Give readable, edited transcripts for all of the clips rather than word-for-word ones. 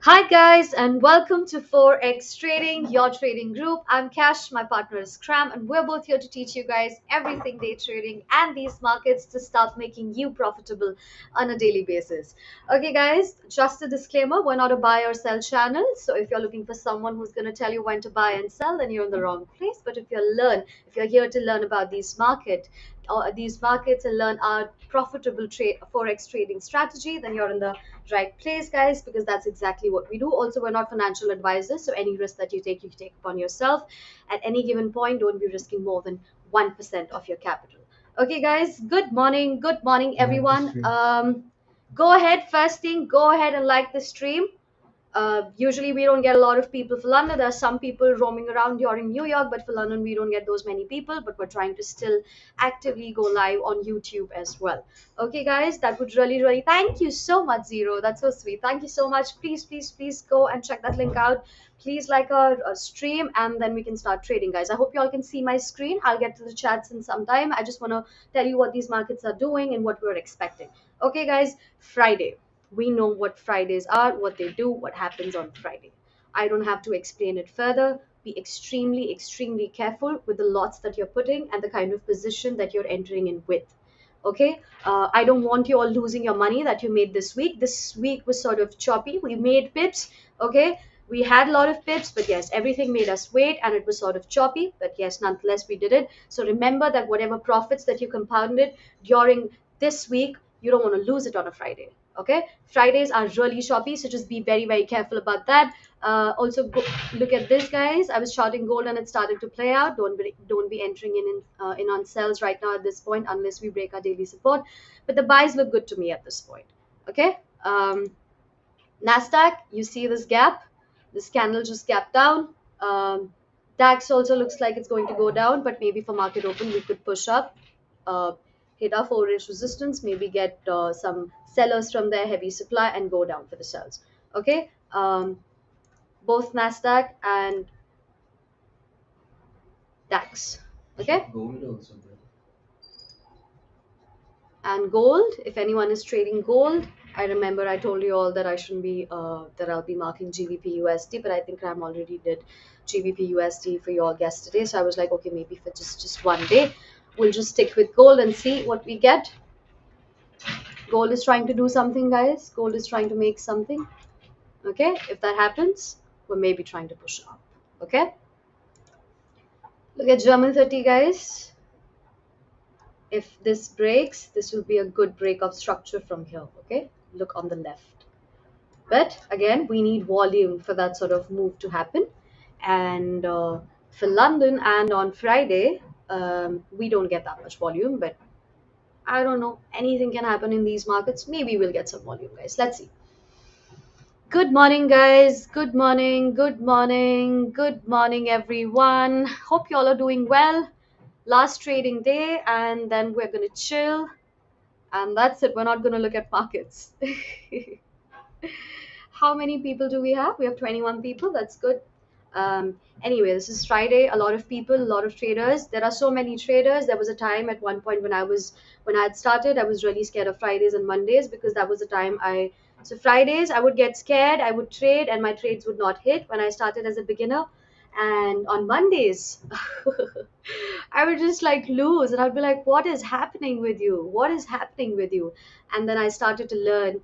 Hi guys and welcome to Forex Trading, your trading group. I'm Cash, my partner is Cram, and we're both here to teach you guys everything day trading and these markets to start making you profitable on a daily basis. Okay guys, just a disclaimer, we're not a buy or sell channel. So if you're looking for someone who's going to tell you when to buy and sell, then you're in the wrong place. But if you're here to learn about these markets and learn our profitable trade forex trading strategy, then you're in the right place, guys, because that's exactly what we do. Also, we're not financial advisors, so any risk that you take upon yourself. At any given point, don't be risking more than 1% of your capital. Okay, guys, good morning everyone. Go ahead, first thing, go ahead and like the stream. Usually we don't get a lot of people for London. There are some people roaming around during New York, but for London we don't get those many people. But we're trying to still actively go live on YouTube as well. Okay, guys, that would really thank you so much, Zero. That's so sweet. Thank you so much. Please go and check that link out. Please like our stream, and then we can start trading, guys. I hope you all can see my screen. I'll get to the chats in some time. I just want to tell you what these markets are doing and what we're expecting. Okay, guys, Friday, we know what Fridays are, what they do, what happens on Friday. I don't have to explain it further. Be extremely careful with the lots that you're putting and the kind of position that you're entering in with. Okay, I don't want you all losing your money that you made this week. This week was sort of choppy. We made pips. Okay, we had a lot of pips, but yes, everything made us wait and it was sort of choppy. But yes, nonetheless, we did it. So remember that whatever profits that you compounded during this week, you don't want to lose it on a Friday. Okay, Fridays are really choppy, so just be very careful about that. Also, look at this, guys. I was shorting gold and it started to play out. Don't be entering in on sells right now at this point unless we break our daily support. But the buys look good to me at this point. Okay, Nasdaq, you see this gap. This candle just gapped down. DAX also looks like it's going to go down, but maybe for market open we could push up, uh, hit our 4 inch resistance, maybe get some sellers from their heavy supply and go down for the sells. Okay, both Nasdaq and DAX. Okay, and gold. If anyone is trading gold, I remember I told you all that I shouldn't be that I'll be marking GBP USD, but I think Ram already did GBP USD for you all yesterday. So I was like, okay, maybe for just one day, we'll just stick with gold and see what we get. Gold is trying to do something, guys. Gold is trying to make something. Okay, if that happens, we're maybe trying to push up. Okay, look at German 30, guys. If this breaks, this will be a good break of structure from here. Okay, look on the left. But again, we need volume for that sort of move to happen. And for London and on Friday, we don't get that much volume. But I don't know. Anything can happen in these markets. Maybe we'll get some volume, guys. Let's see. Good morning, guys. Good morning, everyone. Hope you all are doing well. Last trading day, and then we're going to chill. And that's it. We're not going to look at markets. How many people do we have? We have 21 people. That's good. Anyway, this is Friday. A lot of people, a lot of traders. There are so many traders. There was a time at one point when I had started, I was really scared of Fridays and Mondays because that was the time so Fridays I would get scared, I would trade and my trades would not hit when I started as a beginner. And on Mondays, I would just like lose and I'd be like, what is happening with you? What is happening with you? And then I started to learn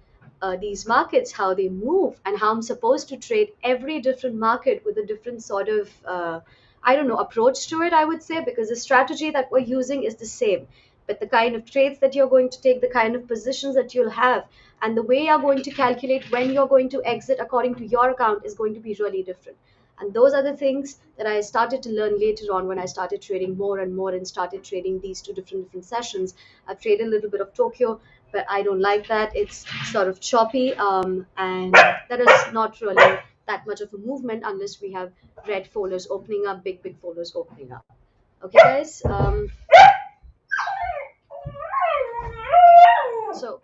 these markets, how they move, and how I'm supposed to trade every different market with a different sort of, I don't know, approach to it, I would say, because the strategy that we're using is the same. But the kind of trades that you're going to take, the kind of positions that you'll have, and the way you're going to calculate when you're going to exit according to your account is going to be really different. And those are the things that I started to learn later on when I started trading more and more and started trading these two different sessions. I've traded a little bit of Tokyo, but I don't like that. It's sort of choppy, and that is not really that much of a movement unless we have red folders opening up, big folders opening up. Okay, guys. So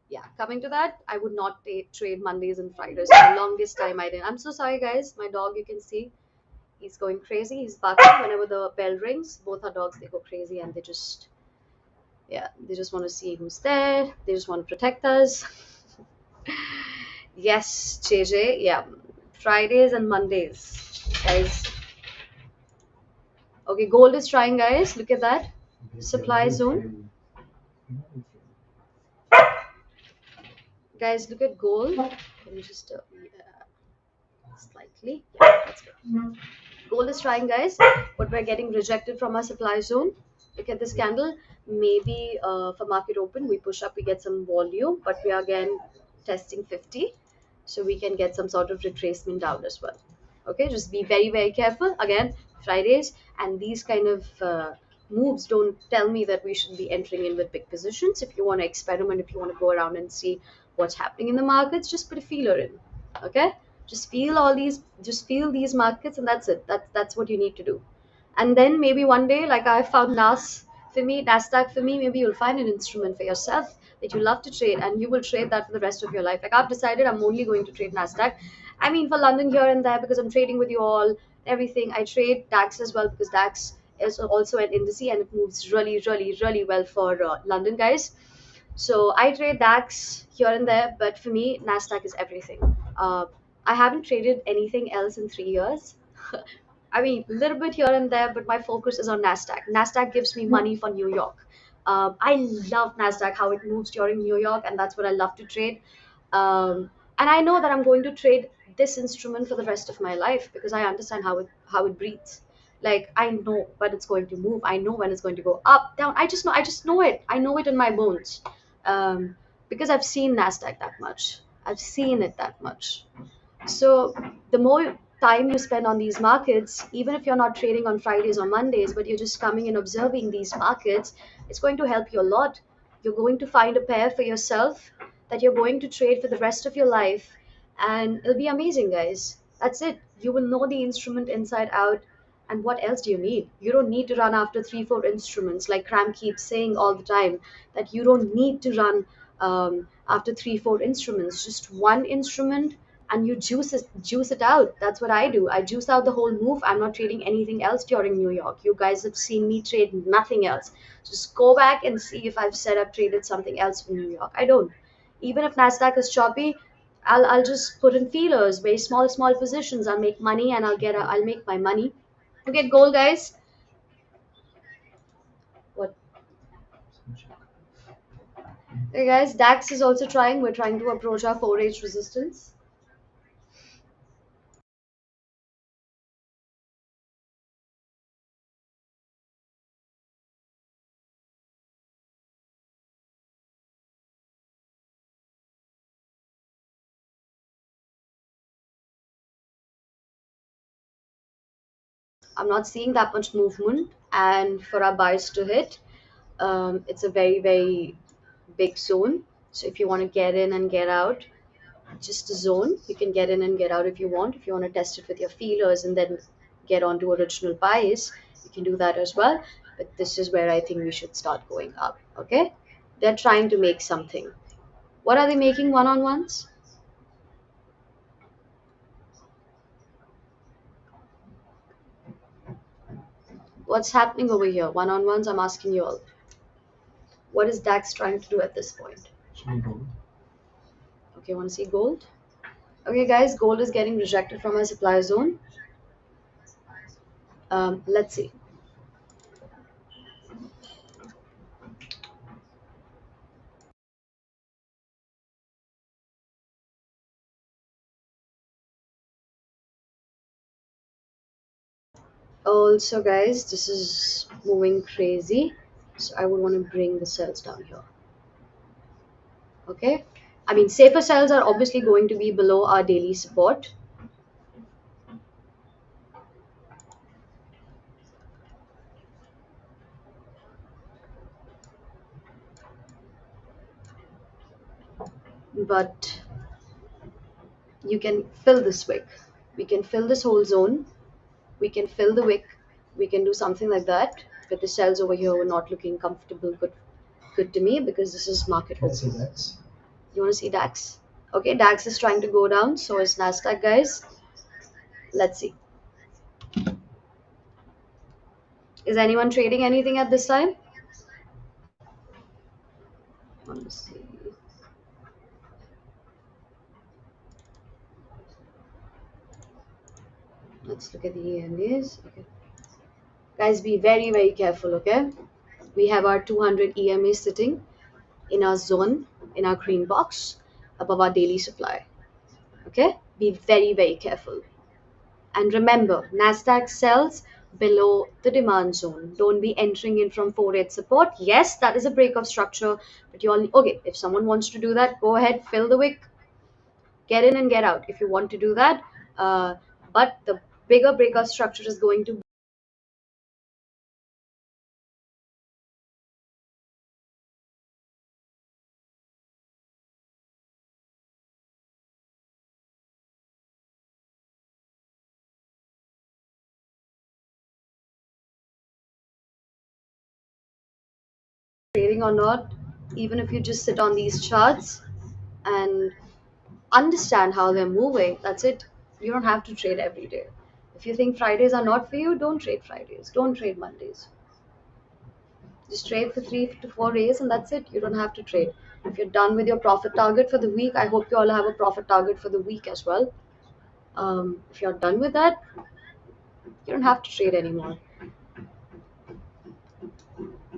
yeah, coming to that, I would not trade Mondays and Fridays. For the longest time I didn't. I'm so sorry, guys. My dog, you can see, he's going crazy. He's barking whenever the bell rings. Both our dogs, they go crazy and they just want to see who's there. They just want to protect us. Yes, JJ. Yeah, Fridays and Mondays, guys. Okay, gold is trying, guys. Look at that supply zone, guys. Look at gold. Let me just slightly. Yeah, that's good. Gold is trying, guys, but we're getting rejected from our supply zone. Look at this candle. Maybe for market open, we push up, we get some volume, but we are again testing 50, so we can get some sort of retracement down as well. Okay, just be very, very careful. Again, Fridays and these kind of moves don't tell me that we should be entering in with big positions. If you want to experiment, if you want to go around and see what's happening in the markets, just put a feeler in. Okay, just feel these markets, and that's it. That's what you need to do. And then maybe one day, like I found Nasdaq for me, maybe you'll find an instrument for yourself that you love to trade, and you will trade that for the rest of your life. Like I've decided I'm only going to trade Nasdaq. I mean, for London here and there, because I'm trading with you all, everything. I trade DAX as well, because DAX is also an indice and it moves really, really, really well for London, guys. So I trade DAX here and there, but for me, Nasdaq is everything. I haven't traded anything else in 3 years. I mean, a little bit here and there, but my focus is on Nasdaq. Nasdaq gives me money for New York. I love Nasdaq, how it moves during New York, and that's what I love to trade. And I know that I'm going to trade this instrument for the rest of my life because I understand how it breathes. Like I know when it's going to move. I know when it's going to go up, down. I just know it. I know it in my bones, because I've seen Nasdaq that much. I've seen it that much. So the more time you spend on these markets, even if you're not trading on Fridays or Mondays, but you're just coming and observing these markets, it's going to help you a lot. You're going to find a pair for yourself that you're going to trade for the rest of your life, and it'll be amazing, guys. That's it. You will know the instrument inside out. And what else do you need? You don't need to run after three, four instruments, like Cram keeps saying all the time, that you don't need to run after three, four instruments. Just one instrument, and you juice it out. That's what I do. I juice out the whole move. I'm not trading anything else during New York. You guys have seen me trade nothing else. Just go back and see if I've said I've traded something else for New York. I don't. Even if Nasdaq is choppy, I'll just put in feelers, very small positions. I'll make money, and I'll make my money. Okay, goal, guys. What? Hey guys, DAX is also trying. We're trying to approach our 4H resistance. I'm not seeing that much movement, and for our buys to hit, it's a very, very big zone. So if you want to get in and get out, just a zone. You can get in and get out if you want. If you want to test it with your feelers and then get onto original buys, you can do that as well. But this is where I think we should start going up. Okay, they're trying to make something. What are they making? One-on-ones? What's happening over here? One-on-ones? I'm asking you all. What is DAX trying to do at this point? Okay, want to see gold? Okay, guys, gold is getting rejected from our supply zone. Let's see. Also, guys, this is moving crazy, so I would want to bring the cells down here. Okay, I mean, safer cells are obviously going to be below our daily support, but you can fill this wick. We can fill this whole zone. We can fill the wick. We can do something like that. But the cells over here were not looking comfortable, good to me, because this is market open. You want to see DAX? Okay, DAX is trying to go down. So is Nasdaq, guys. Let's see. Is anyone trading anything at this time? Want to see. Let's look at the EMAs. Okay. Guys, be very, very careful, okay? We have our 200 EMA sitting in our zone, in our green box, above our daily supply. Okay? Be very, very careful. And remember, NASDAQ sells below the demand zone. Don't be entering in from 4-8 support. Yes, that is a break of structure, but you all, okay, if someone wants to do that, go ahead, fill the wick, get in and get out if you want to do that. Uh, but the bigger break of structure is going to trading or not, even if you just sit on these charts and understand how they're moving, that's it. You don't have to trade every day. If you think Fridays are not for you, don't trade Fridays, don't trade Mondays. Just trade for 3 to 4 days and that's it. You don't have to trade. If you're done with your profit target for the week, I hope you all have a profit target for the week as well. If you're done with that, you don't have to trade anymore.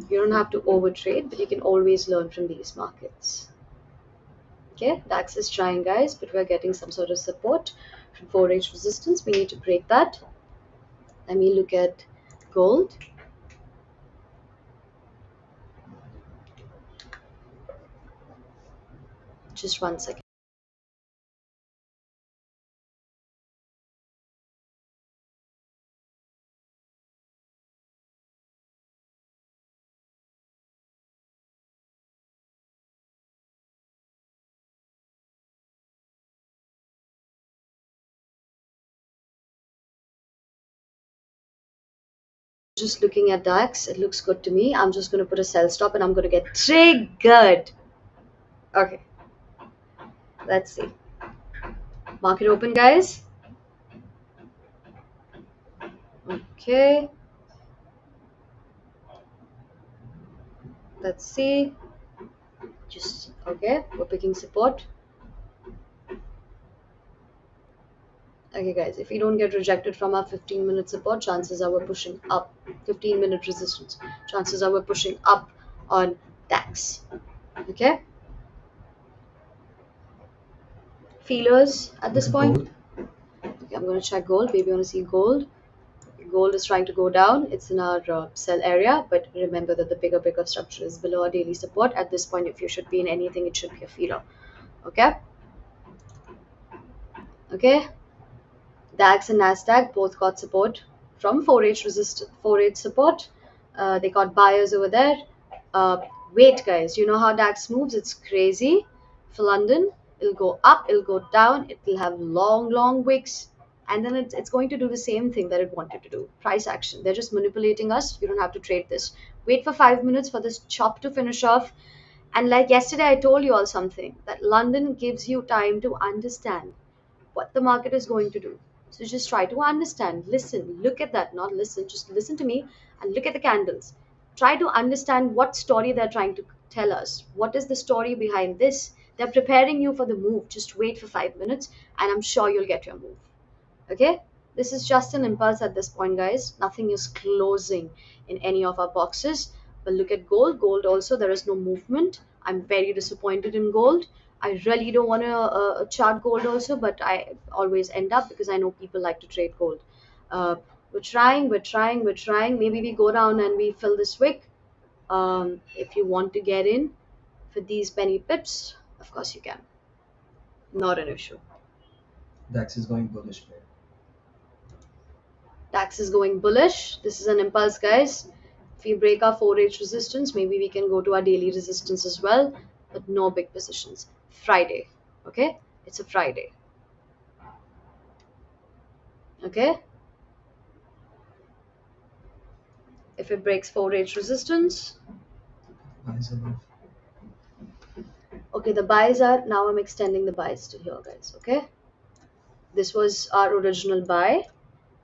You don't have to over trade, but you can always learn from these markets. Okay, DAX is trying, guys, but we're getting some sort of support from 4H resistance. We need to break that. Let me look at gold. Just 1 second. Just looking at DAX, it looks good to me. I'm just going to put a sell stop and I'm going to get triggered. Okay, let's see. Market open, guys. Okay, let's see. Just okay, we're picking support. Okay, guys, if we don't get rejected from our 15-minute support, chances are we're pushing up. 15-minute resistance, chances are we're pushing up on DAX. Okay, feelers at this point. Okay, I'm going to check gold. Maybe you want to see gold. Gold is trying to go down. It's in our sell area, but remember that the bigger structure is below our daily support. At this point, if you should be in anything, it should be a feeler. Okay, okay. DAX and Nasdaq both got support from 4H resist 4H support. They got buyers over there. Wait, guys, you know how DAX moves? It's crazy. For London, it'll go up, it'll go down, it will have long wicks, and then it's going to do the same thing that it wanted to do. Price action. They're just manipulating us. You don't have to trade this. Wait for 5 minutes for this chop to finish off. And like yesterday, I told you all something that London gives you time to understand what the market is going to do. So just try to understand, listen, look at that, not listen, just listen to me and look at the candles. Try to understand what story they're trying to tell us. What is the story behind this? They're preparing you for the move. Just wait for 5 minutes and I'm sure you'll get your move. Okay, this is just an impulse at this point, guys. Nothing is closing in any of our boxes. But look at gold also, there is no movement. I'm very disappointed in gold. I really don't want to chart gold also, but I always end up because I know people like to trade gold. uh, we're trying. Maybe we go down and we fill this wick. If you want to get in for these penny pips, of course you can. Not an issue. DAX is going bullish, man. DAX is going bullish. This is an impulse, guys. If we break our 4H resistance, maybe we can go to our daily resistance as well, but no big positions. Friday, okay? It's a Friday, okay? If it breaks 4H resistance, Buys enough. okay, the buys are, now I'm extending the buys to here, guys, okay? This was our original buy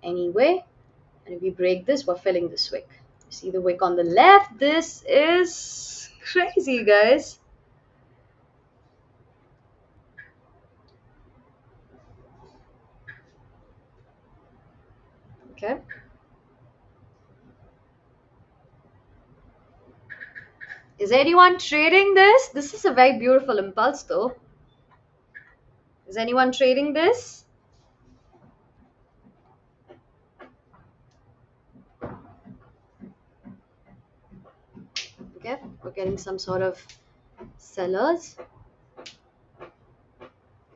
anyway, and if we break this, we're filling this wick. You see the wick on the left? This is crazy, guys. Okay. Is anyone trading this? This is a very beautiful impulse, though. Is anyone trading this? Okay, we're getting some sort of sellers.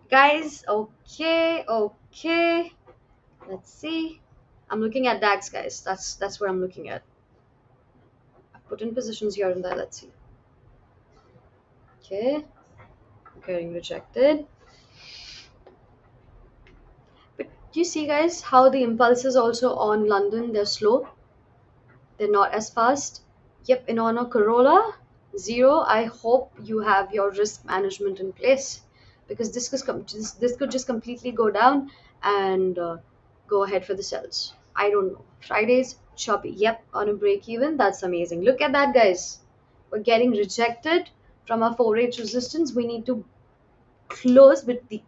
Guys, okay, okay. Let's see. I'm looking at DAX, guys. That's what I'm looking at. I put in positions here and there. Let's see. Okay, getting rejected. But do you see, guys, how the impulses also on London, they're slow. They're not as fast. Yep, in honor Corolla, zero. I hope you have your risk management in place because this could just completely go down and go ahead for the sells. I don't know. Fridays, choppy. Yep, on a break even. That's amazing. Look at that, guys. We're getting rejected from our 4H resistance. We need to close with the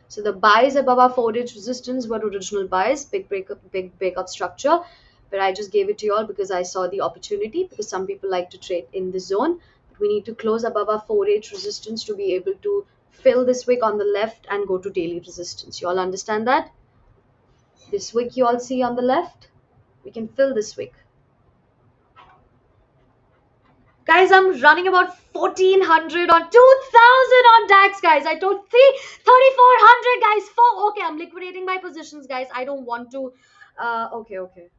so the buys above our 4-inch resistance were original buys, big breakup structure. But I just gave it to you all because I saw the opportunity because some people like to trade in the zone. But we need to close above our 4-inch resistance to be able to fill this wick on the left and go to daily resistance. You all understand that? This wick you all see on the left, we can fill this wick. Guys, I'm running about 1400 or 2000 on DAX, guys. I told 3400, guys. Four. Okay, I'm liquidating my positions, guys. I don't want to. Okay, okay.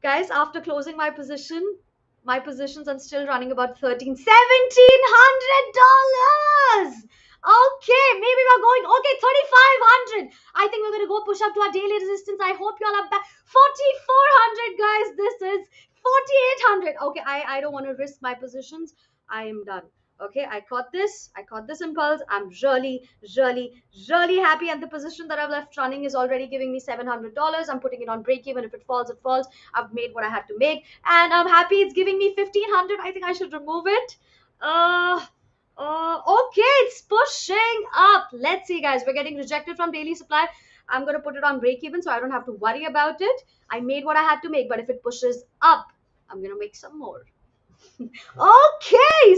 Guys, after closing my positions, I'm still running about $1,700. Okay, maybe we're going. Okay, 3,500. I think we're gonna go push up to our daily resistance. I hope you all are back. 4,400, guys. This is 4,800. Okay, I don't want to risk my positions. I am done. Okay, I caught this impulse. I'm really happy, and the position that I've left running is already giving me $700. I'm putting it on break even. If it falls, it falls. I've made what I had to make, and I'm happy it's giving me 1,500. I think I should remove it. uh okay, it's pushing up. Let's see, guys. We're getting rejected from daily supply. I'm gonna put it on break even so I don't have to worry about it. I made what I had to make, but if it pushes up, I'm gonna make some more. Okay,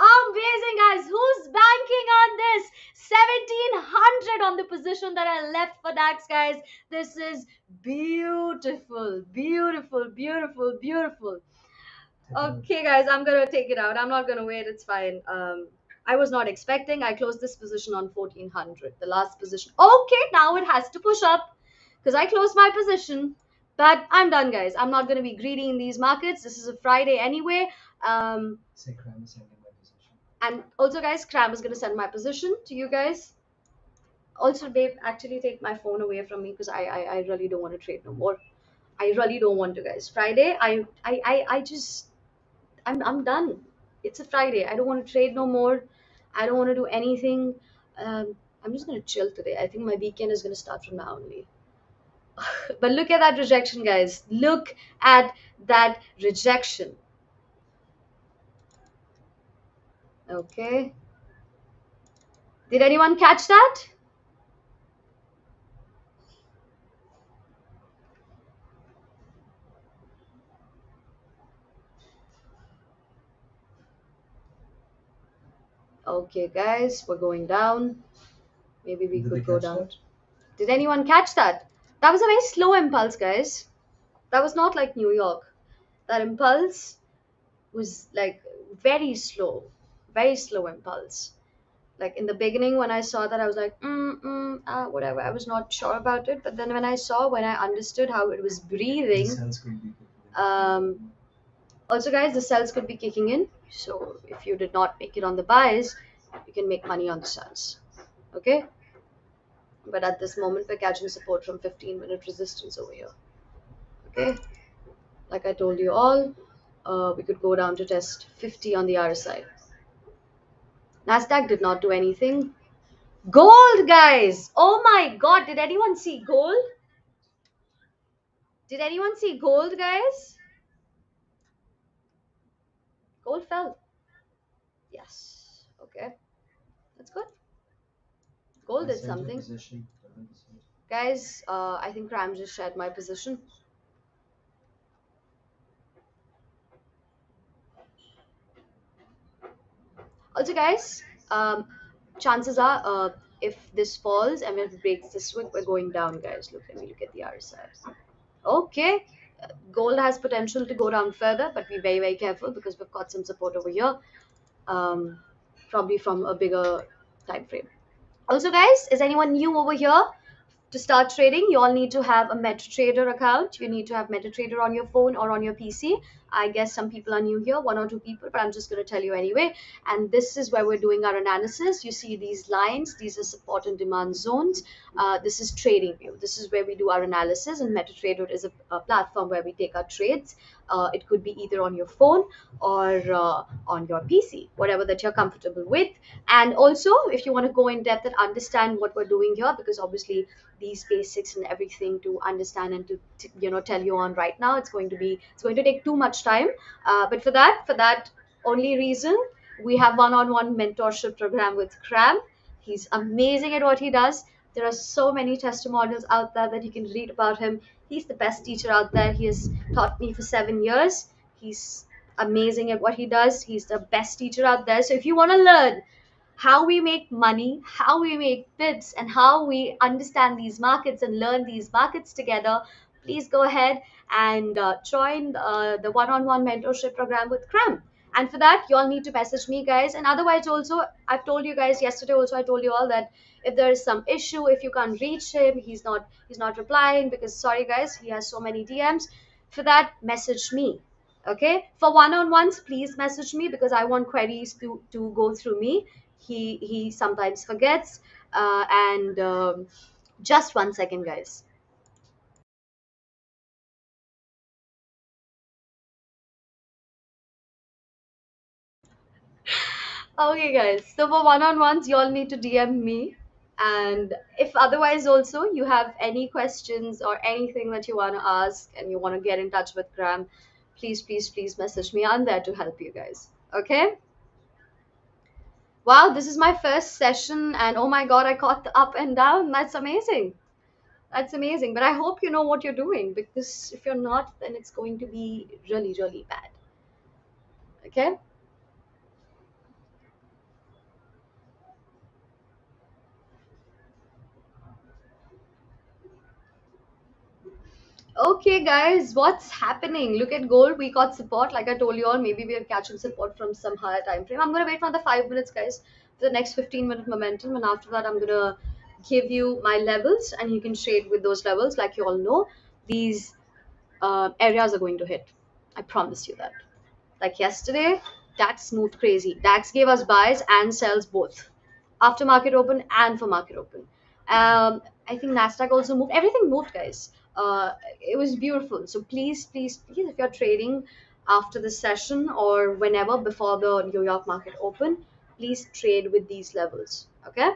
amazing, guys. Who's banking on this? 1,700 on the position that I left for DAX, guys. This is beautiful, beautiful, beautiful, beautiful. Okay, guys, I'm gonna take it out. I'm not gonna wait. It's fine. I was not expecting. I closed this position on 1,400. The last position. Okay, now it has to push up because I closed my position. But I'm done, guys. I'm not gonna be greedy in these markets. This is a Friday anyway. Say Cram is sending my position. And also, guys, Cram is gonna send my position to you guys. Also, babe, actually take my phone away from me because I really don't want to trade no more. I really don't want to, guys. Friday, I just I'm done. It's a Friday. I don't want to trade no more. I don't want to do anything. I'm just gonna chill today. I think my weekend is gonna start from now only. But look at that rejection, guys. Look at that rejection. Okay. Did anyone catch that? Okay, guys, we're going down. Maybe we Did they could go catch down. that? Did anyone catch that? That was a very slow impulse, guys. That was not like New York. That impulse was like very slow impulse. Like in the beginning, when I saw that, I was like, whatever. I was not sure about it. But then when I understood how it was The breathing, cells could be um, also, guys, the cells could be kicking in. So if you did not make it on the buys, you can make money on the cells. Okay. But at this moment, we're catching support from 15-minute resistance over here. Okay, like I told you all, we could go down to test 50 on the RSI. Nasdaq did not do anything. Gold, guys. Oh my god, did anyone see gold? Did anyone see gold, guys? Gold fell. Yes. Okay, that's good. Gold I did sent your something. position. 11%. Guys, I think Ram just shared my position. Also, guys, chances are, if this falls and if it breaks this week, we're going down, guys. Look, let me look at the RSI. Okay, gold has potential to go down further, but be very, very careful because we've got some support over here, um, probably from a bigger time frame. Also, guys, is anyone new over here? To start trading, you all need to have a MetaTrader account. You need to have MetaTrader on your phone or on your PC. I guess some people are new here, one or two people, but I'm just going to tell you anyway. And this is where we're doing our analysis. You see these lines, these are support and demand zones. This is trading view. This is where we do our analysis, and MetaTrader is a platform where we take our trades. It could be either on your phone or on your PC, whatever that you're comfortable with. And also, if you want to go in depth and understand what we're doing here, because obviously these basics and everything to understand and to tell you on right now, it's going to take too much time. But for that only reason, we have one-on-one mentorship program with Cram. He's amazing at what he does. There are so many testimonials out there that you can read about him. He's the best teacher out there. He has taught me for 7 years. He's amazing at what he does. He's the best teacher out there. So if you want to learn how we make money, how we make bits, and how we understand these markets and learn these markets together, please go ahead and join the one-on-one mentorship program with Cram. And for that, you all need to message me, guys. And otherwise, also, I've told you guys yesterday. Also, I told you all that if there is some issue, if you can't reach him, he's not replying because sorry, guys, he has so many DMs. For that, message me. Okay, for one-on-ones, please message me because I want queries to go through me. He sometimes forgets, and just 1 second, guys. Okay, guys, so for one-on-ones, you all need to DM me. And if otherwise also you have any questions or anything that you want to ask and you want to get in touch with Graham, please, please, please message me. I'm there to help you guys. Okay. Wow, this is my first session, and oh my god, I caught the up and down. That's amazing. That's amazing. But I hope you know what you're doing, because if you're not, then it's going to be really, really bad. Okay? Okay, guys, what's happening? Look at gold. We got support. Like I told you all, maybe we are catching support from some higher time frame. I'm going to wait for another 5 minutes, guys, for the next 15-minute momentum. And after that, I'm going to give you my levels, and you can trade with those levels. Like you all know, these areas are going to hit. I promise you that. Like yesterday, DAX moved crazy. DAX gave us buys and sells both, after market open and for market open. I think Nasdaq also moved. Everything moved, guys. It was beautiful. So please, please, please, if you're trading after the session or whenever before the New York market open, please trade with these levels. Okay,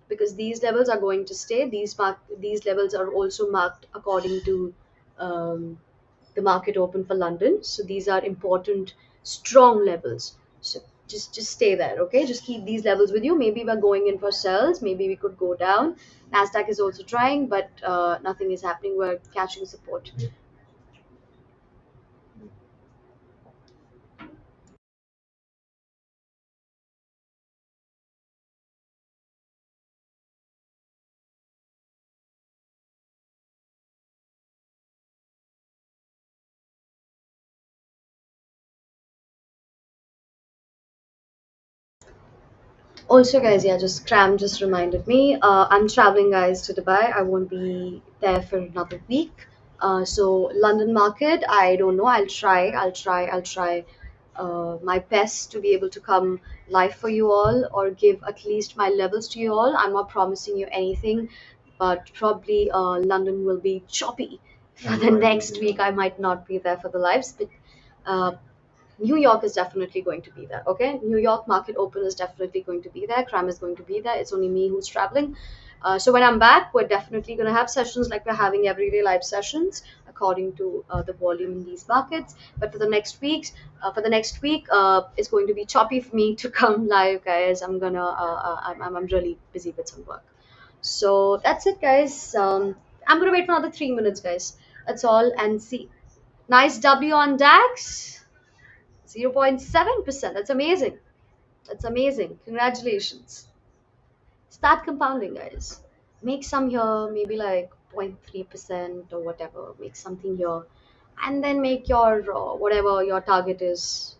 because these levels are going to stay. These levels are also marked according to um, the market open for London. So these are important, strong levels. So just stay there, okay? Just keep these levels with you. Maybe we're going in for sells. Maybe we could go down. Nasdaq is also trying, but nothing is happening. We're catching support. Also, guys, yeah, just Cram just reminded me. I'm traveling, guys, to Dubai. I won't be there for another week. So London market, I don't know. I'll try my best to be able to come live for you all or give at least my levels to you all. I'm not promising you anything, but probably London will be choppy for the next week. I might not be there for the lives, but uh, New York is definitely going to be there. Okay, New York market open is definitely going to be there. Cram is going to be there. It's only me who's traveling. So when I'm back, we're definitely going to have sessions like we're having everyday live sessions according to the volume in these markets. But for the next week, it's going to be choppy for me to come live, guys. I'm really busy with some work. So that's it, guys. I'm gonna wait for another 3 minutes, guys. That's all, and see. Nice W on DAX, 0.7%. That's amazing. That's amazing. Congratulations. Start compounding, guys. Make some here, maybe like 0.3% or whatever. Make something here, and then make your whatever your target is.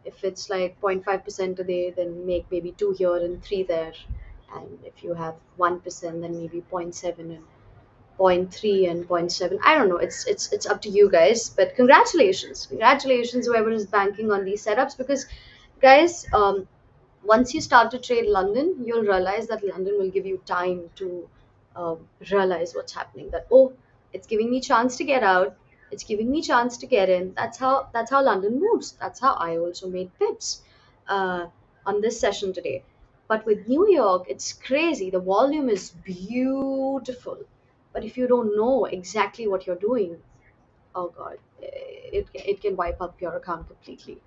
If it's like 0.5% today, then make maybe two here and three there. And if you have 1%, then maybe zero point 0.7 and zero point 0.3 and zero point 0.7. I don't know. It's up to you guys. But congratulations, whoever is banking on these setups, because guys, once you start to trade London, you'll realize that London will give you time to realize what's happening. That, oh, it's giving me chance to get out. It's giving me chance to get in. That's how London moves. That's how I also made pips uh, on this session today. But with New York, it's crazy. The volume is beautiful, but if you don't know exactly what you're doing, oh god, it can wipe up your account completely.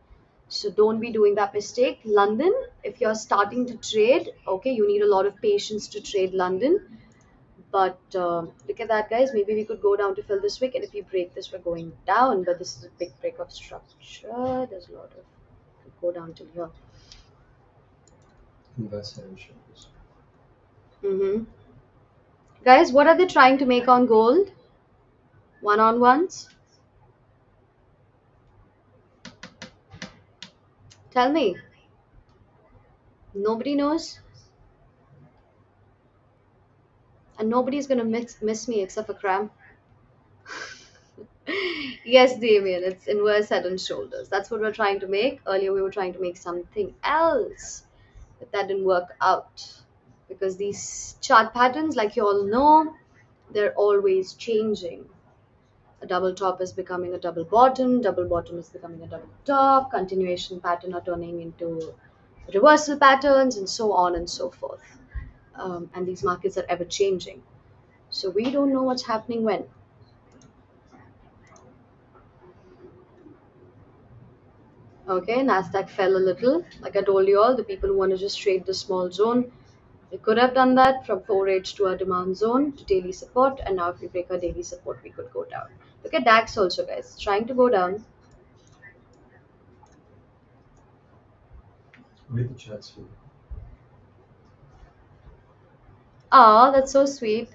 So don't be doing that mistake. London, if you're starting to trade, okay, you need a lot of patience to trade London. But look at that, guys. Maybe we could go down to fill this wick, and if we break this, we're going down. But this is a big break of structure. There's a lot of go down till here. Inverse head and shoulders. Mm-hmm. Guys, what are they trying to make on gold? One on ones? Tell me. Nobody knows, and nobody's gonna miss me except for Cram. Yes, Damien, it's inverse head and shoulders. That's what we're trying to make. Earlier, we were trying to make something else, but that didn't work out because these chart patterns, like you all know, they're always changing. A double top is becoming a double bottom is becoming a double top, continuation pattern are turning into reversal patterns, and so on and so forth. And these markets are ever changing. So we don't know what's happening when. Okay, Nasdaq fell a little. Like I told you all, the people who want to just trade the small zone, we could have done that from 4H to our demand zone to daily support, and now if we break our daily support, we could go down. Look at DAX also, guys, it's trying to go down. Read the charts for you. Ah, that's so sweet.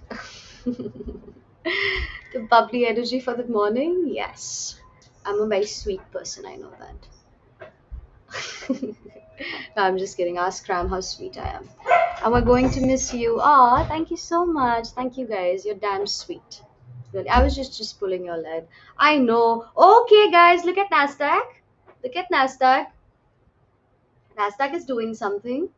The bubbly energy for the morning, yes. I'm a very sweet person, I know that. No, I'm just kidding. Ask Ram how sweet I am. And we're going to miss you. Aw, thank you so much. Thank you guys. You're damn sweet. Really, I was just pulling your leg. I know. Okay, guys, look at Nasdaq. Look at Nasdaq. Nasdaq is doing something.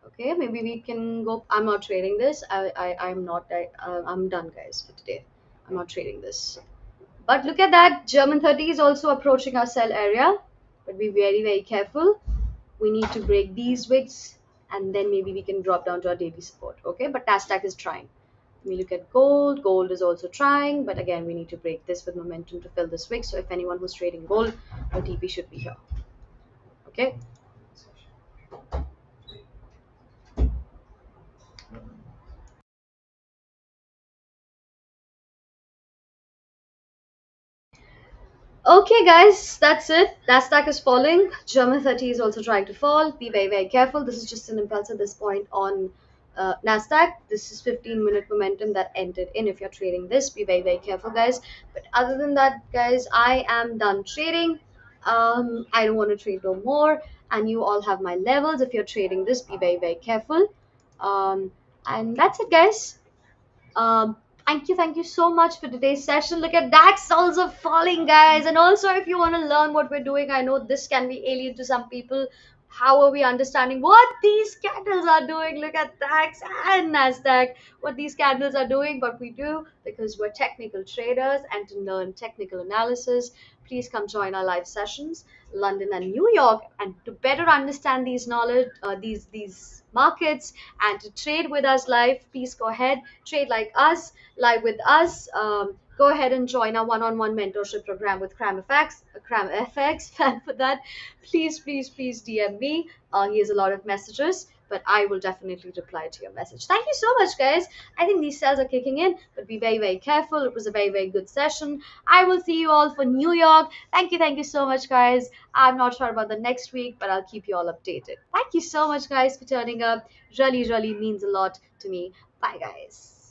Okay, maybe we can go. I'm not trading this. I'm not. I'm done, guys, for today. I'm not trading this. But look at that. German 30 is also approaching our sell area. But be very, very careful. We need to break these wicks, and then maybe we can drop down to our daily support. Okay, but Nasdaq is trying. We look at gold is also trying, but again we need to break this with momentum to fill this wick. So if anyone who's trading gold, your TP should be here. Okay. Okay, guys, that's it. Nasdaq is falling. German 30 is also trying to fall. Be very, very careful. This is just an impulse at this point on Nasdaq. This is 15-minute momentum that entered in. If you're trading this, be very, very careful, guys. But other than that, guys, I am done trading. I don't want to trade no more. And you all have my levels. If you're trading this, be very, very careful. Um, and that's it, guys. Um, thank you so much for today's session. Look at DAX also falling, guys. And also, if you want to learn what we're doing, I know this can be alien to some people. How are we understanding what these candles are doing? Look at DAX and NASDAQ, what these candles are doing, what we do, because we're technical traders. And to learn technical analysis, please come join our live sessions, London and New York. And to better understand these knowledge, these markets, and to trade with us live, please go ahead, trade like us, live with us. Go ahead and join our one-on-one mentorship program with Cram FX. Cram FX fan for that, please DM me. He has a lot of messages, but I will definitely reply to your message. Thank you so much, guys. I think these sales are kicking in, but be very careful. It was a very good session. I will see you all for New York. Thank you so much, guys. I'm not sure about the next week, but I'll keep you all updated. Thank you so much, guys, for turning up. Really means a lot to me. Bye, guys.